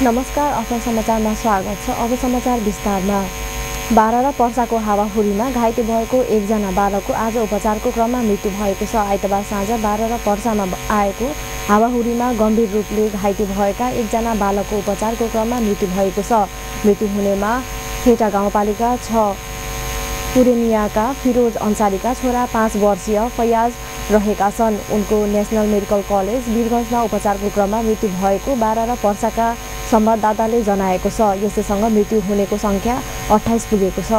नमस्कार, आफ्नो समाचारमा स्वागत छ। अब समाचार विस्तारमा। बारा र पर्साको हावाहुरीमा घाइते भएको एकजना बालकको आज उपचारको क्रममा मृत्यु भएको छ। आइतबार साँझ बारा र पर्सामा आएको हावाहुरीमा गम्भीर रूपले घाइते भएका एकजना बालकको उपचारको क्रममा मृत्यु भएको छ। मृत्यु हुनेमा फेटा गाउँपालिका 6 पुरेनियाका फिरोज अन्सारीका छोरा 5 वर्षीय फयाज रहेका छन्। उनको नेसनल मेडिकल कलेज वीरगञ्जमा उपचारको क्रममा मृत्यु भएको बारा र पर्साका संवाददाताले जनाएको छ। यसैसँग मृत्यु हुनेको संख्या 28 पुगेको छ।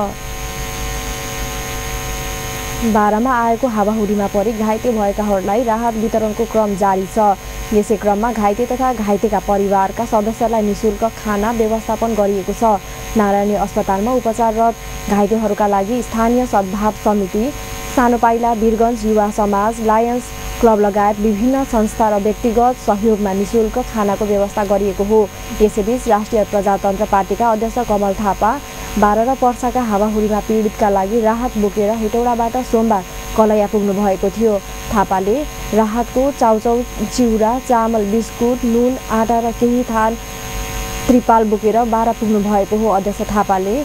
बारामा आएको हावाहुरीमा परि घाइते भएकाहरूलाई राहत वितरणको क्रम जारी छ। यसै क्रममा घाइते तथा घाइतेका परिवारका सदस्यलाई निशुल्क खाना व्यवस्थापन गरिएको छ। नारायणी अस्पतालमा उपचाररत घाइतेहरूका लागि स्थानीय सद्भाव समिति, सानो पाइला, वीरगञ्ज युवा समाज, लायन्स क्लब लगायत विभिन्न संस्था र व्यक्तिगत सहयोगमा निशुल्क खानाको व्यवस्था गरिएको हो। यसैबीच राष्ट्रिय प्रजातन्त्र पार्टीका अध्यक्ष कमल थापा बारा र पर्साका हावाहुरीमा पीडितका लागि राहत बोकेर हेटौडाबाट सोमबार कलैया पुग्नु भएको थियो। थापाले राहतको चाउचाउ, चिउरा, चामल, बिस्कुट, नुन, आटा र केही थान त्रिपाल बोकेर बारा पुग्नु भएको हो। अध्यक्ष थापाले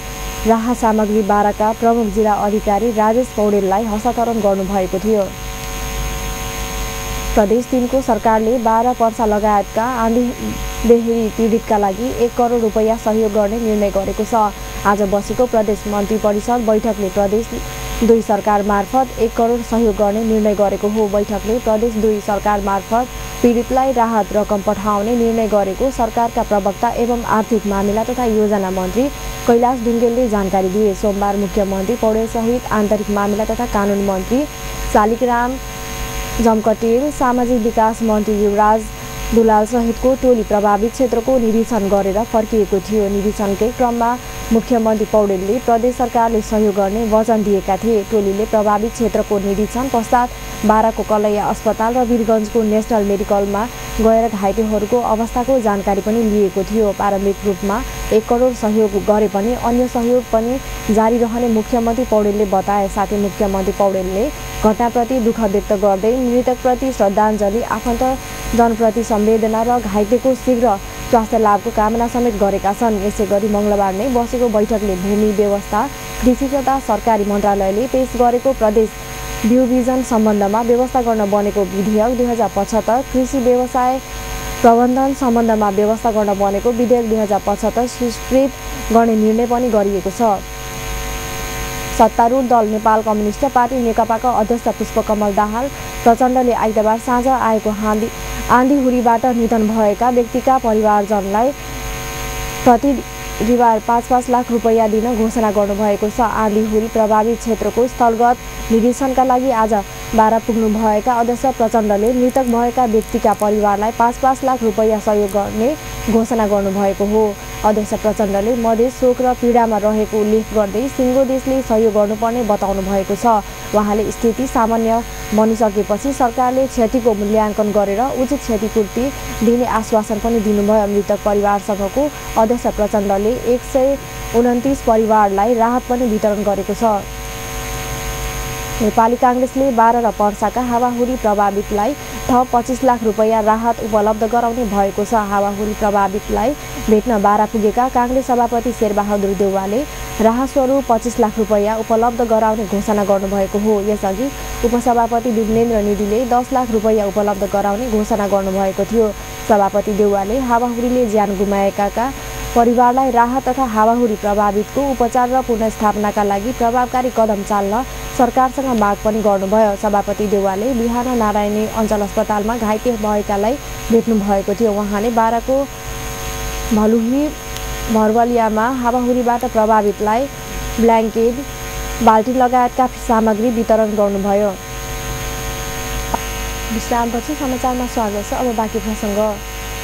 राहत सामग्री बाराका प्रमुख जिल्ला अधिकारी राजेश पौडेललाई हस्तान्तरण गर्नुभएको थियो। प्रदेश 3 को सरकारले बारा पर्सा लगायतका आँधीबेहरी पीडितका लागि 1 करोड रुपैयाँ सहयोग गर्ने निर्णय गरेको छ। आज बसेको प्रदेश मन्त्री परिषद बैठकले प्रदेश 2 सरकार मार्फत 1 करोड सहयोग गर्ने निर्णय गरेको हो। बैठकले प्रदेश 2 सरकार मार्फत पीडितलाई राहत रकम पठाउने निर्णय गरेको सरकारका प्रवक्ता एवं आर्थिक मामिला तथा योजना मन्त्री कैलाश ढुङ्गेलले जानकारी दिए। सोमबार मुख्यमन्त्री पौडेलसहित आन्तरिक मामिला तथा कानुन मन्त्री शालिग्राम जमकटेल, सामाजिक विकास मन्त्री युवराज दुलाल सहितको टोली प्रभावित क्षेत्रको निरीक्षण गरेर फर्किएको थियो। निरीक्षणकै क्रममा मुख्यमन्त्री पौडेलले प्रदेश सरकारले सहयोग गर्ने वचन दिएका थिए। टोलीले प्रभावित क्षेत्रको निरीक्षण पश्चात बाराको कलैया अस्पताल र वीरगञ्जको नेसनल मेडिकलमा गएर घाइतेहरूको अवस्थाको जानकारी पनि लिएको थियो। प्रारम्भिक रूपमा 1 करोड सहयोग गरे पनि अन्य सहयोग पनि जारी रहने मुख्यमन्त्री पौडेलले बताए। साथै मुख्यमन्त्री पौडेलले घटनाप्रति दुःख व्यक्त गर्दै मृतकप्रति श्रद्धाञ्जली, आफन्तजनप्रति संवेदना र घाइतेको शीघ्र स्वास्थ्य लाभको कामना समेत गरेका छन्। यसैगरी मंगलबार नै बसेको बैठकले भूमि व्यवस्था, कृषि तथा सरकारी मन्त्रालयले पेश गरेको प्रदेश भ्यू भिजन सम्बन्धमा व्यवस्था गर्न बनेको विधेयक 2075, कृषि व्यवसाय प्रबन्धन सम्बन्धमा व्यवस्था गर्न बनेको विधेयक 2075 स्वीकृत गर्ने निर्णय पनि गरिएको छ। सत्तारूढ दल नेपाल कम्युनिस्ट पार्टी नेकपाका अध्यक्ष पुष्पकमल दाहाल प्रचण्डले आइतबार साँझ आएको आँधीहुरीबाट निधन भएका व्यक्तिका परिवारजनलाई प्रतिनिवार 5-5 लाख रुपैयाँ दिन घोषणा गर्नुभएको छ। आँधीहुरी प्रभावित क्षेत्रको स्थलगत निरीक्षणका लागि आज बारा पुग्नु भएका अध्यक्ष प्रचण्डले मृतक भएका व्यक्तिका परिवारलाई 5-5 लाख रुपैयाँ सहयोग गर्ने घोषणा गर्नुभएको हो। अध्यक्ष प्रचण्डले मधेस शोक र पीडामा रहेको उल्लेख गर्दै सिङ्गो देशले सहयोग गर्नुपर्ने बताउनु भएको छ। उहाँले स्थिति सामान्य बनिसकेपछि सरकारले क्षतिको मूल्याङ्कन गरेर उचित क्षतिपूर्ति दिने आश्वासन पनि दिनुभयो। मृतक परिवारसँगको अध्यक्ष प्रचण्डले 129 परिवारलाई राहत पनि वितरण गरेको छ। नेपाली काङ्ग्रेसले बारा र पर्साका हावाहुरी प्रभावितलाई थप 25 लाख रुपैयाँ राहत उपलब्ध गराउने भएको छ। हावाहुरी प्रभावितलाई भेट्न बारा पुगेका काङ्ग्रेस सभापति शेरबहादुर देउवाले राहत स्वरूप 25 लाख रुपैयाँ उपलब्ध गराउने घोषणा गर्नुभएको हो। यसअघि उपसभापति विमलेन्द्र निधिले 10 लाख रुपैयाँ उपलब्ध गराउने घोषणा गर्नुभएको थियो। सभापति देउवाले हावाहुरीले ज्यान गुमाएकाका परिवारलाई राहत तथा हावाहुरी प्रभावितको उपचार र पुनर्स्थापनाका लागि प्रभावकारी कदम चाल्न सरकारसँग माग पनि गर्नुभयो। सभापति देउवाले बिहान नारायणी अञ्चल अस्पतालमा घाइते भएकालाई भेट्नु भएको थियो। उहाँले बाराको भलुही भरवलियामा हावाहुरीबाट प्रभावितलाई ब्ल्याङ्केट, बाल्टिन लगायतका सामग्री वितरण गर्नुभयो। विश्रामपछि समाचारमा स्वागत छ। अब बाँकी प्रसङ्ग।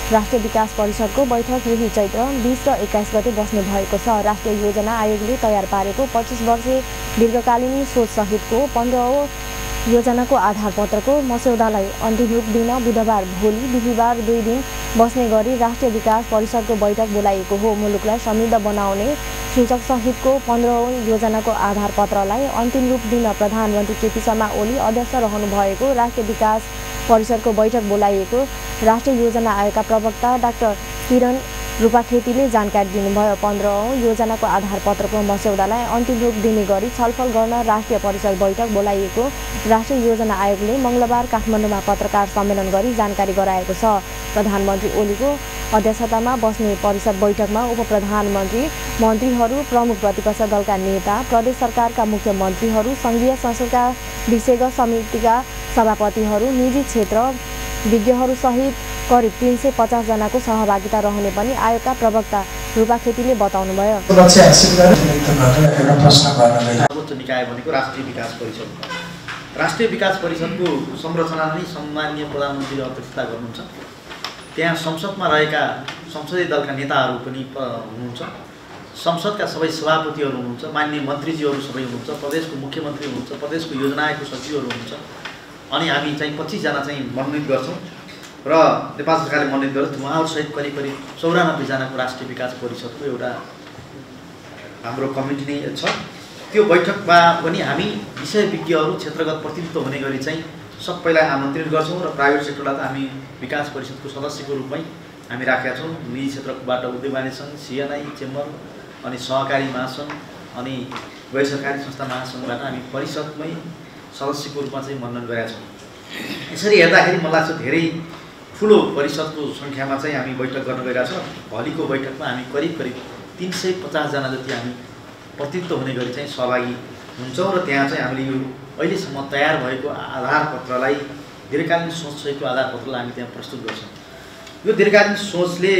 राष्ट्रिय विकास परिषदको बैठक यही चैत्र 20 र 21 गते बस्ने भएको छ। राष्ट्रिय योजना आयोगले तयार पारेको 25 वर्षे दीर्घकालीन सोचसहितको 15औं योजनाको आधारपत्रको मस्यौदालाई अन्तिम रूप दिन बुधबार भोलि बिहिबार 2 दिन बस्ने गरी राष्ट्रिय विकास परिषदको बैठक बोलाइएको हो। मुलुकलाई समृद्ध बनाउने सूचकसहितको 15औं योजनाको आधारपत्रलाई अन्तिम रूप दिन प्रधानमन्त्री केपी शर्मा ओली अध्यक्ष रहनु भएको राष्ट्रिय विकास परिषदको बैठक बोलाइएको राष्ट्रिय योजना आयोगका प्रवक्ता डाक्टर किरण रूपाखेतीले जानकारी दिनुभयो। 15औं योजनाको आधार पत्रको मस्यौदालाई अन्तिम रूप दिने गरी छलफल गर्न राष्ट्रिय परिषद बैठक बोलाइएको राष्ट्रिय योजना आयोगले मङ्गलबार काठमाडौँमा पत्रकार सम्मेलन गरी जानकारी गराएको छ। प्रधानमन्त्री ओलीको अध्यक्षतामा बस्ने परिषद बैठकमा उपप्रधानमन्त्री, मन्त्रीहरू, प्रमुख प्रतिपक्ष दलका नेता, प्रदेश सरकारका मुख्यमन्त्रीहरू, सङ्घीय संसदका विषयगत समितिका सभापतिहरू, निजी क्षेत्र विज्ञहरूसहित करिब 350 जनाको सहभागिता रहने पनि आयोगका प्रवक्ता रूपाखेतीले बताउनुभयो। सर्वोच्च निकाय भनेको राष्ट्रिय विकास परिषद। राष्ट्रिय विकास परिषदको संरचना नै सम्माननीय प्रधानमन्त्रीले अध्यक्षता गर्नुहुन्छ। त्यहाँ संसदमा रहेका संसदीय दलका नेताहरू पनि हुनुहुन्छ, संसदका सबै सभापतिहरू हुनुहुन्छ, माननीय मन्त्रीजीहरू सबै हुनुहुन्छ, प्रदेशको मुख्यमन्त्री हुनुहुन्छ, प्रदेशको योजना आयोगको सचिवहरू हुनुहुन्छ। अनि हामी चाहिँ 25 जना चाहिँ मनोनित गर्छौँ र नेपाल सरकारले मनोनित गर्छ। उहाँहरूसहित करिब 94 जनाको राष्ट्रिय विकास परिषदको एउटा हाम्रो कमिटी नै छ। त्यो बैठकमा पनि हामी विषय विज्ञहरू, क्षेत्रगत प्रतिनिधित्व हुने गरी चाहिँ सबैलाई आमन्त्रित गर्छौँ र प्राइभेट सेक्टरलाई त हामी विकास परिषदको सदस्यको रूपमै हामी राखेका छौँ। निजी क्षेत्रबाट उद्योग वाणिज्य सङ्घ, सिएनआई, चेम्बर, अनि सहकारी महासङ्घ अनि गैर सरकारी संस्था महासङ्घबाट हामी परिषदमै सदस्यको रूपमा चाहिँ मनोनयन गरेका छौँ। यसरी हेर्दाखेरि मलाई लाग्छ धेरै ठुलो परिषदको सङ्ख्यामा चाहिँ हामी बैठक गर्न गएका छौँ। भोलिको बैठकमा हामी करिब 350 जना जति हामी प्रतिनिधित्व हुने गरी चाहिँ सहभागी हुन्छौँ र त्यहाँ चाहिँ हामीले यो अहिलेसम्म तयार भएको आधार पत्रलाई, दीर्घकालीन सोचसहितको आधार पत्रलाई हामी त्यहाँ प्रस्तुत गर्छौँ। यो दीर्घकालीन सोचले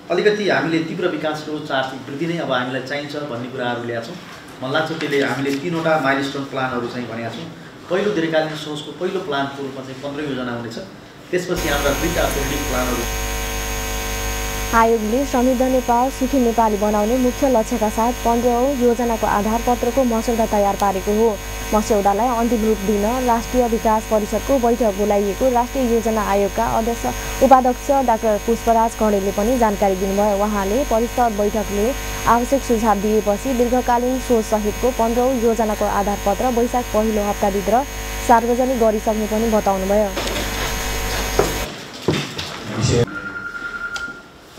अलिकति हामीले तीव्र विकासको आर्थिक वृद्धि नै अब हामीलाई चाहिन्छ भन्ने कुराहरू ल्याएको छौँ। मलाई लाग्छ त्यसले हामीले 3वटा माइलस्टोन प्लानहरू चाहिँ भनेका छौँ। पहिलो दीर्घकालीन सोचको पहिलो प्लानको रूपमा चाहिँ 15 योजना हुनेछ। त्यसपछि हाम्रा 2टा पेन्डिङ प्लानहरू। आयोगले समृद्ध नेपाल, सुखी नेपाली बनाउने मुख्य लक्ष्यका साथ 15औं योजनाको आधार पत्रको मस्यौदा तयार पारेको हो। मस्यौदालाई अन्तिम रूप दिन राष्ट्रिय विकास परिषदको बैठक बोलाइएको राष्ट्रिय योजना आयोगका उपाध्यक्ष डाक्टर पुष्पराज कँडेलले पनि जानकारी दिनुभयो। उहाँले परिषद बैठकले आवश्यक सुझाव दिएपछि दीर्घकालीन सोचसहितको 15औं योजनाको आधार पत्र वैशाख पहिलो हप्ताभित्र सार्वजनिक गरिसक्ने पनि बताउनुभयो।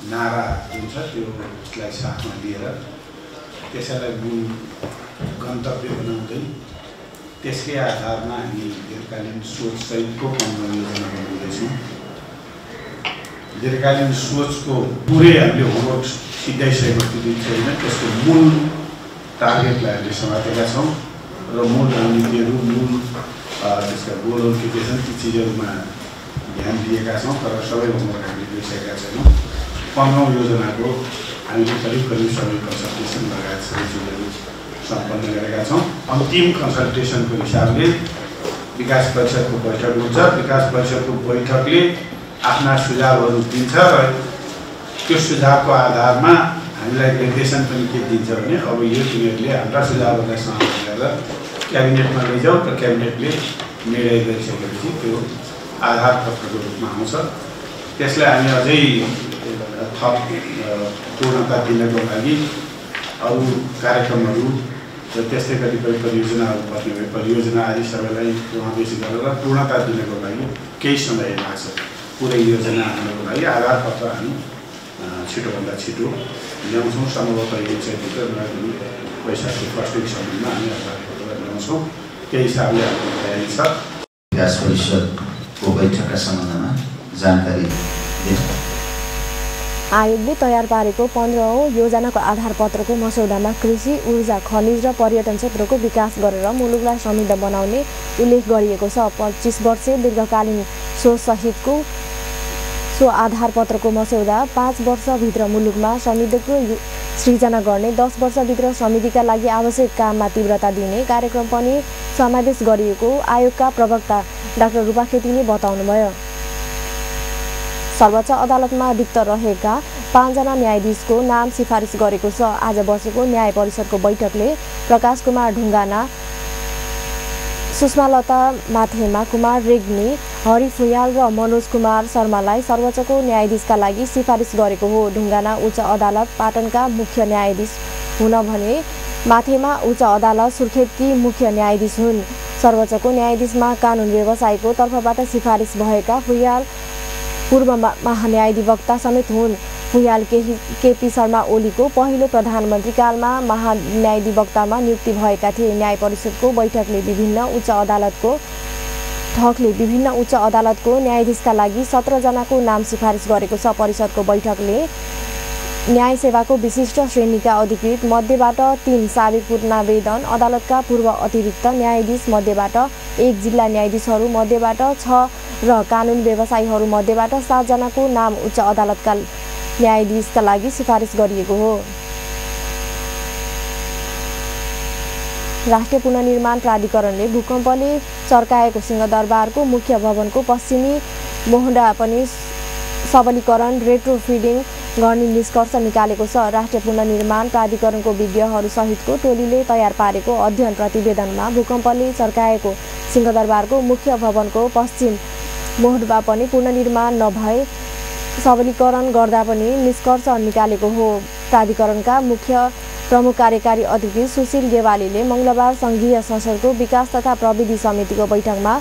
नारा जुन छ त्यसलाई साथमा लिएर त्यसैलाई मूल गन्तव्य बनाउँदै त्यसकै आधारमा हामी दीर्घकालीन सोचसहितको 15 योजना बनाउँदैछौँ। दीर्घकालीन सोचको पुरै हामीले होमवर्क सिधाइसकेको छैन। त्यसको मूल टार्गेटलाई हामीले समातेका छौँ र मूल रणनीतिहरू, मूल त्यसका गोलहरू के के छन् ती चिजहरूमा ध्यान दिएका छौँ। तर सबै होमवर्क हामीले दिइसकेका छैनौँ। 15औं योजनाको हामीले करिब सबै कन्सल्टेसन लगायत सबै चिजहरू सम्पन्न गरेका छौँ। अन्तिम कन्सल्टेसनको हिसाबले विकास परिषदको बैठक हुन्छ। विकास परिषदको बैठकले आफ्ना सुझावहरू दिन्छ र त्यो सुझावको आधारमा हामीलाई निर्देशन पनि के दिन्छ भने अब यो तिनीहरूले हाम्रा सुझावहरूलाई समावेश गरेर क्याबिनेटमा लैजाऊ र क्याबिनेटले निर्णय गरिसकेपछि त्यो आधार पत्रको रूपमा आउँछ। त्यसलाई हामी अझै थप पूर्णता दिनको लागि अरू कार्यक्रमहरू र त्यस्तै कतिपय परियोजनाहरू पर्ने भए परियोजना आदि सबैलाई समावेश गरेर पूर्णता दिनको लागि केही समय लाग्छ। पुरै योजना हाल्नको लागि आधार पत्र हामी छिटोभन्दा छिटो ल्याउँछौँ। सम्भवतः यो चाहिँ वैशाखको फर्स्ट विकसम्ममा हामी आधार पत्र ल्याउँछौँ। त्यही हिसाबले हाम्रो तयारी छ। विकास परिषदको बैठकका सम्बन्धमा जानकारी दिन्छ। आयोगले तयार पारेको 15औं योजनाको आधार पत्रको मस्यौदामा कृषि, ऊर्जा, खनिज र पर्यटन क्षेत्रको विकास गरेर मुलुकलाई समृद्ध बनाउने उल्लेख गरिएको छ। 25 वर्षे दीर्घकालीन सोचसहितको सो आधार पत्रको मस्यौदा 5 वर्षभित्र मुलुकमा समृद्धिको सृजना गर्ने, 10 वर्षभित्र समृद्धिका लागि आवश्यक काममा तीव्रता दिने कार्यक्रम पनि समावेश गरिएको आयोगका प्रवक्ता डाक्टर रूपाखेतीले बताउनुभयो। सर्वोच्च अदालतमा रिक्त रहेका 5 जना न्यायाधीशको नाम सिफारिस गरेको छ। आज बसेको न्याय परिषदको बैठकले प्रकाश कुमार ढुङ्गाना, सुषमालता माथेमा, कुमार रेग्मी, हरि फुयाल र मनोज कुमार शर्मालाई सर्वोच्चको न्यायाधीशका लागि सिफारिस गरेको हो। ढुङ्गाना उच्च अदालत पाटनका मुख्य न्यायाधीश हुन भने माथेमा उच्च अदालत सुर्खेतकी मुख्य न्यायाधीश हुन्। सर्वोच्चको न्यायाधीशमा कानुन व्यवसायको तर्फबाट सिफारिस भएका फुयाल पूर्व महान्यायाधिवक्ता समेत हुन्। भुइँयाल केपी शर्मा ओलीको पहिलो प्रधानमन्त्रीकालमा महान्यायाधिवक्तामा नियुक्ति भएका थिए। न्याय परिषदको बैठकले विभिन्न उच्च अदालतको न्यायाधीशका लागि 17 जनाको नाम सिफारिस गरेको छ। परिषदको बैठकले न्याय सेवाको विशिष्ट श्रेणीका अधिकृत मध्येबाट 3 साबिक पूर्णावेदन अदालतका पूर्व अतिरिक्त न्यायाधीश मध्येबाट 1 जिल्ला न्यायाधीशहरू मध्येबाट 6 र कानुन व्यवसायीहरू मध्येबाट 7 जनाको नाम उच्च अदालतका न्यायाधीशका लागि सिफारिस गरिएको हो। राष्ट्रिय पुनर्निर्माण प्राधिकरणले भूकम्पले चर्काएको सिंहदरबारको मुख्य भवनको पश्चिमी मोहडा पनि सबलीकरण रेट्रोफिडिङ गर्ने निष्कर्ष निकालेको छ। राष्ट्रिय पुनर्निर्माण प्राधिकरणको विज्ञहरू सहितको टोलीले तयार पारेको अध्ययन प्रतिवेदनमा भूकम्पले चर्काएको सिंहदरबारको मुख्य भवनको पश्चिम मोहडा पनि पुनर्निर्माण नभए सबलीकरण गर्दा पनि निष्कर्ष निकालेको हो। प्राधिकरणका प्रमुख कार्यकारी अधिकृत सुशील गेवालीले मंगलबार संघीय संसदको विकास तथा प्रविधि समितिको बैठकमा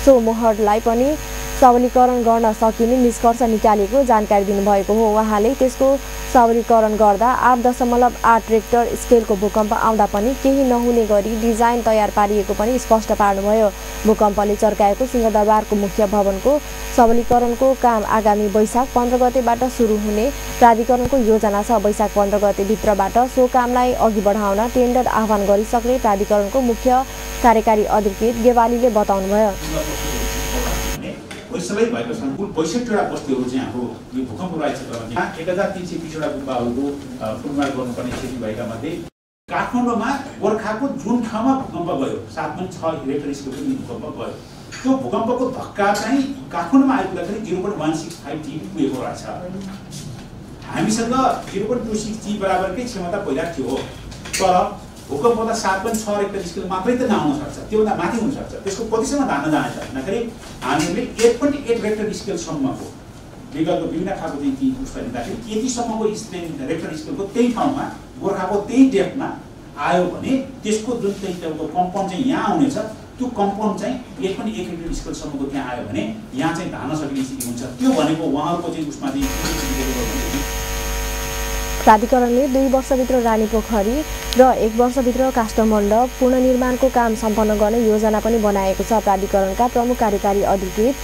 सो मोहडलाई पनि सबलीकरण गर्न सकिने निष्कर्ष निकालेको जानकारी दिनुभएको हो। उहाँले त्यसको सबलीकरण गर्दा 8.8 रेक्टर स्केलको भूकम्प आउँदा पनि केही नहुने गरी डिजाइन तयार पारिएको पनि स्पष्ट पार्नुभयो। भूकम्पले चर्काएको सिंहदरबारको मुख्य भवनको सबलीकरणको काम आगामी वैशाख 15 गतेबाट सुरु हुने प्राधिकरणको योजना छ। वैशाख 15 गते भित्रबाट सो कामलाई अघि बढाउन टेन्डर आह्वान गरिसक्ने प्राधिकरणको मुख्य कार्यकारी अधिकृत गेवालीले बताउनुभयो। सबै भएको छन्। कुल 62वटा बस्तीहरू चाहिँ हाम्रो यो भूकम्प रहेछ। तर 1320 गुम्बाहरूको पुनर्निर्माण गर्नुपर्ने स्थिति भएका मध्ये काठमाडौँमा गोर्खाको जुन ठाउँमा भूकम्प गयो 7.6 रेक्टर स्केलको भूकम्प गयो, त्यो भूकम्पको धक्का चाहिँ काठमाडौँमा आइपुग्दाखेरि 0.165 जी पुगेको रहेछ। हामीसँग 0.26 जी बराबरकै क्षमता पहिला थियो, तर भूकम्प हुँदा 7.6 रेक्टर स्केल मात्रै त नआउन सक्छ, त्योभन्दा माथि हुन सक्छ। त्यसको प्रतिशतमा धान्न जान्छ भन्दाखेरि हामीले 8.8 रेक्टर स्केलसम्मको विगतको विभिन्न खालको चाहिँ ती पुस्ता लिँदाखेरि यतिसम्मको रेक्टर स्केलको त्यही ठाउँमा गोर्खाको त्यही डेप्थमा आयो भने त्यसको जुन चाहिँ त्यो कम्पाउन्ड चाहिँ यहाँ आउनेछ, त्यो कम्पाउन्ड चाहिँ 8.1 रेक्टर स्केलसम्मको त्यहाँ आयो भने यहाँ चाहिँ धान्न सक्ने स्थिति हुन्छ। त्यो भनेको उहाँहरूको चाहिँ उसमा चाहिँ प्राधिकरणले 2 वर्षभित्र रानीपोखरी र 1 वर्षभित्र काष्ठमण्डप पुनर्निर्माणको काम सम्पन्न गर्ने योजना पनि बनाएको छ। प्राधिकरणका प्रमुख कार्यकारी अधिकृत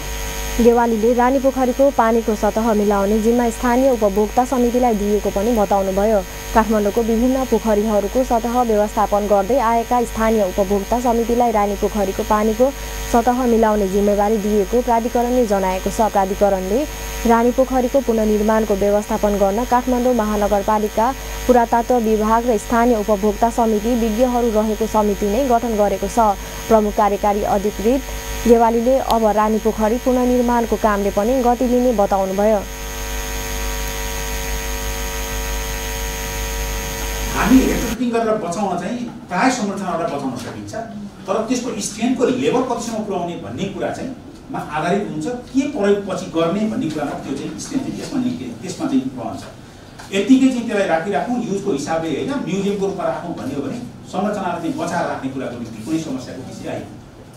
गेवालीले रानीपोखरीको पानीको सतह मिलाउने जिम्मा स्थानीय उपभोक्ता समितिलाई दिएको पनि बताउनुभयो। काठमाडौँको विभिन्न पोखरीहरूको सतह व्यवस्थापन गर्दै आएका स्थानीय उपभोक्ता समितिलाई रानीपोखरीको पानीको सतह मिलाउने जिम्मेवारी दिएको प्राधिकरणले जनाएको छ। प्राधिकरणले रानीपोखरीको पुनर्निर्माणको व्यवस्थापन गर्न काठमाडौँ महानगरपालिका, पुरातत्व विभाग र स्थानीय उपभोक्ता समिति विज्ञहरू रहेको समिति नै गठन गरेको छ। प्रमुख कार्यकारी अधिकृत गेवालीले अब रानीपोखरी पुनर्निर्माणको कामले पनि गति लिने बताउनुभयो। हामी रेट्रोफिटिङ गरेर बचाउन चाहिँ प्राय संरचनाबाट बचाउन सकिन्छ, तर त्यसको स्ट्रेन्थको लेभल कतिसम्म पुर्याउने भन्ने कुरा चाहिँ मा आधारित हुन्छ। के प्रयोग पछि गर्ने भन्ने कुरामा त्यो चाहिँ स्ट्रेन्थ त्यसमा चाहिँ रहन्छ। यतिकै चाहिँ त्यसलाई राखिराखौँ युजको हिसाबले होइन, म्युजियमको रूपमा राखौँ भन्ने हो भने संरचनालाई चाहिँ बचाएर राख्ने कुराको निम्ति कुनै समस्याको विषय आयो,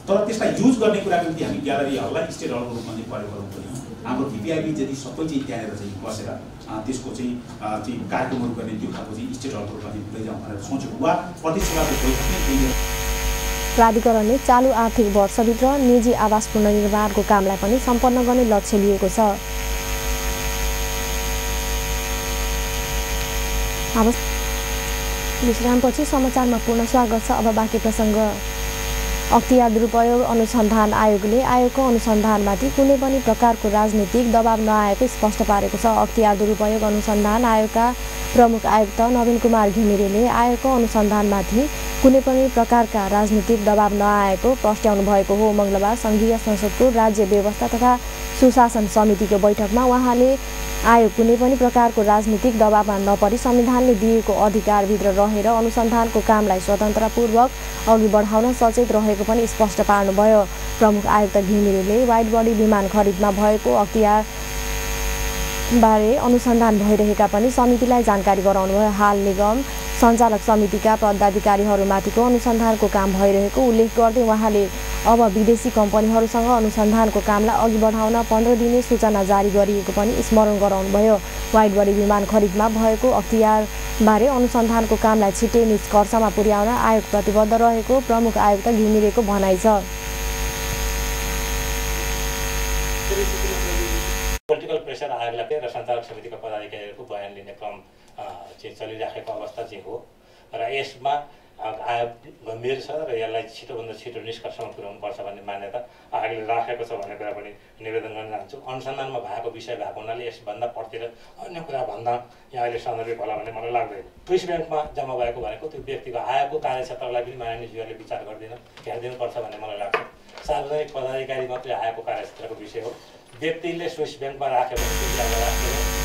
तर त्यसलाई युज गर्ने कुराको निम्ति हामी ग्यालरी हललाई स्टेट हलको रूपमा चाहिँ प्रयोग गर्नु पर्यो। हाम्रो भिपिआइपी जति सबै चाहिँ त्यहाँनिर चाहिँ बसेर त्यसको चाहिँ कार्यक्रमहरू गर्ने त्यो खालको चाहिँ स्टेट हलको रूपमा चाहिँ लैजाउँ भनेर सोचेको वा प्रतिष्ठाको बैठक। प्राधिकरणले चालु आर्थिक वर्षभित्र निजी आवास पुनर्निर्माणको कामलाई पनि सम्पन्न गर्ने लक्ष्य लिएको छ। विश्रामपछि समाचारमा पुनः स्वागत छ। अब बाँकी प्रसङ्ग। अख्तियार दुरुपयोग अनुसन्धान आयोगले आयोगको अनुसन्धानमाथि कुनै पनि प्रकारको राजनीतिक दबाव नआएको स्पष्ट पारेको छ। अख्तियार दुरुपयोग अनुसन्धान आयोगका प्रमुख आयुक्त नवीन कुमार घिमिरेले आयोगको अनुसन्धानमाथि कुनै पनि प्रकारका राजनीतिक दबाव नआएको प्रस्ट्याउनु भएको हो। मंगलबार संघीय संसदको राज्य व्यवस्था तथा सुशासन समितिको बैठकमा उहाँले आयोग कुनै पनि प्रकारको राजनीतिक दबावमा नपरी संविधानले दिएको अधिकारभित्र रहेर अनुसन्धानको कामलाई स्वतन्त्रपूर्वक अघि बढाउन सचेत रहेको पनि स्पष्ट पार्नुभयो। प्रमुख आयुक्त घिमिरेले वाइड बडी विमान खरिदमा भएको अख्तियार बारे अनुसन्धान भइरहेका पनि समितिलाई जानकारी गराउनुभयो। हाल निगम सञ्चालक समितिका पदाधिकारीहरूमाथिको अनुसन्धानको काम भइरहेको उल्लेख गर्दै उहाँले अब विदेशी कम्पनीहरूसँग अनुसन्धानको कामलाई अघि बढाउन 15 दिने सूचना जारी गरिएको पनि स्मरण गराउनुभयो। वाइड बडी विमान खरिदमा भएको अख्तियारबारे अनुसन्धानको कामलाई छिट्टै निष्कर्षमा पुर्याउन आयोग प्रतिबद्ध रहेको प्रमुख आयुक्त घिमिरेको भनाइ छ। पोलिटिकल प्रेसर आयोगलाई र सञ्चालक समितिका पदाधिकारीहरूको बयान लिने क्रम चाहिँ चलिराखेको अवस्था चाहिँ हो र यसमा आयोग गम्भीर छ र यसलाई छिटोभन्दा छिटो निष्कर्षमा पुर्याउनुपर्छ भन्ने मान्यता आयोगले राखेको छ भन्ने कुरा पनि निवेदन गर्न चाहन्छु। अनुसन्धानमा भएको विषय भएको हुनाले यसभन्दा पढ्तिर अन्य कुरा भन्दा यहाँ अहिले सन्दर्भिक होला भन्ने मलाई लाग्दैन। स्विस ब्याङ्कमा जम्मा भएको भनेको त्यो व्यक्तिको आयोगको कार्यक्षेत्रलाई पनि माननीयज्यूहरूले विचार हेरिदिनुपर्छ भन्ने मलाई लाग्छ। सार्वजनिक पदाधिकारी मात्रै आयोगको कार्यक्षेत्रको विषय हो। व्यक्तिले स्विस ब्याङ्कमा राख्यो भने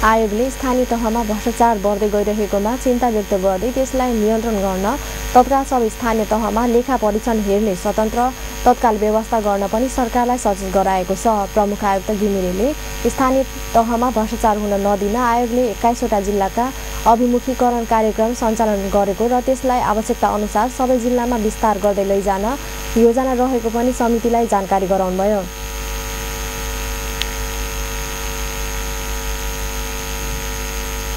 आयोगले स्थानीय तहमा भ्रष्टाचार बढ्दै गइरहेकोमा चिन्ता व्यक्त गर्दै त्यसलाई नियन्त्रण गर्न तत्काल सब स्थानीय तहमा लेखा परीक्षण हेर्ने स्वतन्त्र तत्काल व्यवस्था गर्न पनि सरकारलाई सचेत गराएको छ। प्रमुख आयुक्त घिमिरेले स्थानीय तहमा भ्रष्टाचार हुन नदिन आयोगले 21वटा जिल्लाका अभिमुखीकरण कार्यक्रम सञ्चालन गरेको र त्यसलाई आवश्यकता अनुसार सबै जिल्लामा विस्तार गर्दै लैजान योजना रहेको पनि समितिलाई जानकारी गराउनुभयो।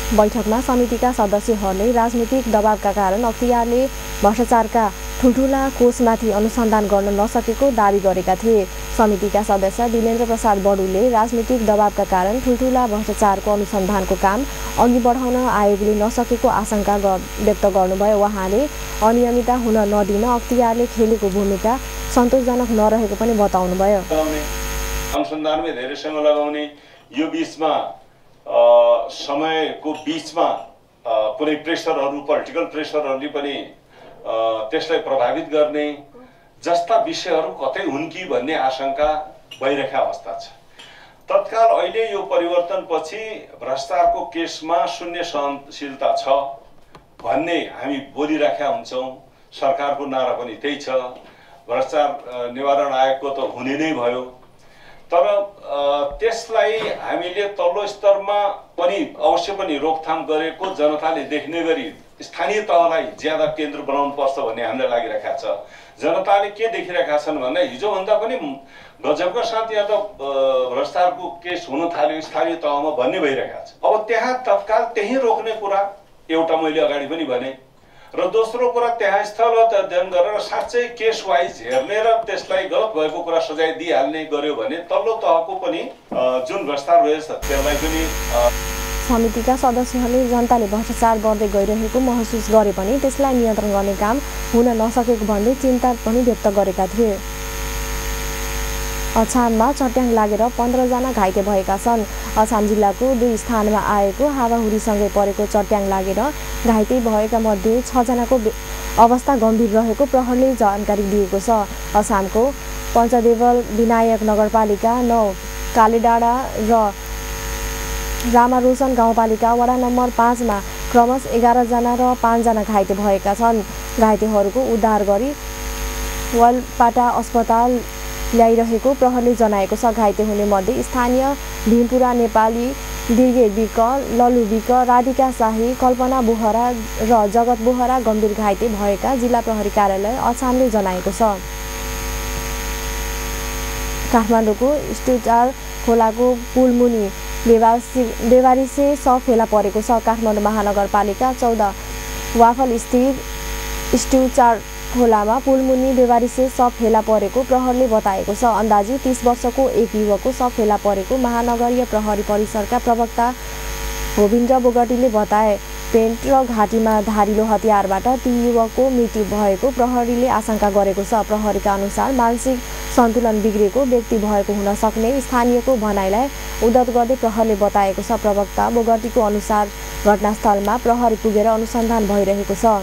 बैठकमा समितिका सदस्यहरूले राजनीतिक दबावका कारण अख्तियारले भ्रष्टाचारका ठुल्ठुला कोषमाथि अनुसन्धान गर्न नसकेको दावी गरेका थिए। समितिका सदस्य दिलेन्द्र प्रसाद बडुले राजनीतिक दबावका कारण ठुल्ठुला भ्रष्टाचारको अनुसन्धानको काम अघि बढाउन आयोगले नसकेको आशंका व्यक्त गर्नुभयो। उहाँले अनियमितता हुन नदिन अख्तियारले खेलेको भूमिका सन्तोषजनक नरहेको पनि बताउनुभयो। अनुसन्धानमै धेरै समय लगाउने यो बीचमा समयको बीचमा कुनै प्रेसरहरू पोलिटिकल प्रेसरहरूले पनि त्यसलाई प्रभावित गर्ने जस्ता विषयहरू कतै हुन् कि भन्ने आशंका भइरहेको अवस्था छ। तत्काल अहिले यो परिवर्तनपछि भ्रष्टाचारको केसमा शून्य सहनशीलता छ भन्ने हामी बोलिरहेका हुन्छौँ। सरकारको नारा पनि त्यही छ। भ्रष्टाचार निवारण आयोगको त हुने नै भयो, तर त्यसलाई हामीले तल्लो स्तरमा पनि अवश्य पनि रोकथाम गरेको जनताले देख्ने गरी स्थानीय तहलाई ज्यादा केन्द्र बनाउनु पर्छ भन्ने हामीलाई लागिरहेका छ। जनताले के देखिरहेका छन् भन्दा हिजोभन्दा पनि गजबका साथ यहाँ त भ्रष्टाचारको केस हुन थाल्यो स्थानीय तहमा भन्ने भइरहेका छ। अब त्यहाँ तत्काल त्यही रोक्ने कुरा एउटा मैले अगाडि पनि भने र दोस्रो कुरा त्यहाँ स्थलगत अध्ययन गरेर साँच्चै केस वाइज हेर्ने र त्यसलाई गलत भएको कुरा सजाय दिइहाल्ने गर्यो भने तल्लो तहको पनि जुन भ्रष्टाचार रहेछ त्यसलाई पनि समितिका सदस्यहरूले जनताले भ्रष्टाचार बढ्दै गइरहेको महसुस गरे पनि त्यसलाई नियन्त्रण गर्ने काम हुन नसकेको भन्दै चिन्ता पनि व्यक्त गरेका थिए। अछाममा चट्याङ लागेर 15 जना घाइते भएका छन्। अछाम जिल्लाको 2 स्थानमा आएको हावाहुरीसँगै परेको चट्याङ लागेर घाइते भएका मध्ये 6 जनाको अवस्था गम्भीर रहेको प्रहरीले जानकारी दिएको छ। अछामको पञ्चदेवल विनायक नगरपालिका 9 कालेडाँडा र रामारोशन गाउँपालिका वडा नम्बर 5 मा क्रमशः 11 जना र 5 जना घाइते भएका छन्। घाइतेहरूको उद्धार गरी वालपाटा अस्पताल ल्याइरहेको प्रहरीले जनाएको छ। घाइते हुने मध्ये स्थानीय भीमपुरा नेपाली, दिर्गे विक, लल्लु विक, राधिका शाही, कल्पना बोहरा र जगत बोहरा गम्भीर घाइते भएका जिल्ला प्रहरी कार्यालय अछामले जनाएको छ। काठमाडौँको स्टुचार खोलाको पुलमुनि बेवारिसे शव फेला परेको छ। काठमाडौँ महानगरपालिका 14 वाफल स्थित स्टुचार खोलामा पुलमुनि बेवारिसे शव फेला परेको प्रहरीले बताएको छ। अन्दाजी 30 वर्षको एक युवकको शव फेला परेको महानगरीय प्रहरी परिसरका प्रवक्ता गोविन्द बोगटीले बताए। पेन्ट र घाँटीमा धारिलो हतियारबाट ती युवकको मृत्यु भएको प्रहरीले आशंका गरेको छ। प्रहरीका अनुसार मानसिक सन्तुलन बिग्रेको व्यक्ति भएको हुन सक्ने स्थानीयको भनाइलाई उद्धत गर्दै प्रहरीले बताएको छ। प्रवक्ता बोगटीको अनुसार घटनास्थलमा प्रहरी पुगेर अनुसन्धान भइरहेको छ।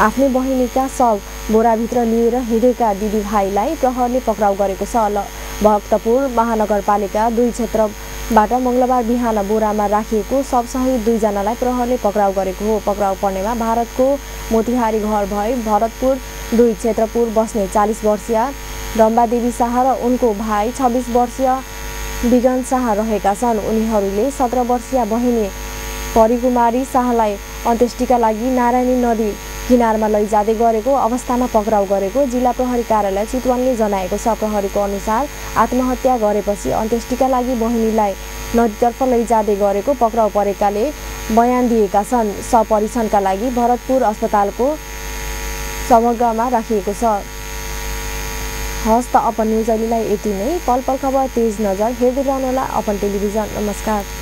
आफ्नै बहिनीका शव बोराभित्र लिएर हिँडेका दिदीभाइलाई प्रहरीले पक्राउ गरेको छ। भक्तपुर महानगरपालिका 2 क्षेत्रबाट मंगलबार बिहान बोरामा राखिएको शवसहित 2 जनालाई प्रहरीले पक्राउ गरेको हो। पक्राउ पर्नेमा भारतको मोतिहारी घर भई भरतपुर 2 क्षेत्रपुर बस्ने 40 वर्षीय रम्बादेवी शाह र उनको भाइ 26 वर्षीय विगन शाह रहेका छन्। उनीहरूले 17 वर्षीय बहिनी परिकुमारी शाहलाई अन्त्येष्टिका लागि नारायणी नदी किनारमा लैजाँदै गरेको अवस्थामा पक्राउ गरेको जिल्ला प्रहरी कार्यालय चितवनले जनाएको छ। प्रहरीको अनुसार आत्महत्या गरेपछि अन्त्येष्टिका लागि बहिनीलाई नदीतर्फ लैजाँदै गरेको पक्राउ परेकाले बयान दिएका छन्। सपरीक्षणका लागि भरतपुर अस्पतालको समग्रमा राखिएको छ। हस्त अपन न्युज अहिलेलाई यति नै। पल पल खबर तेज नजर हेर्दै रहनुहोला अपन टेलिभिजन। नमस्कार।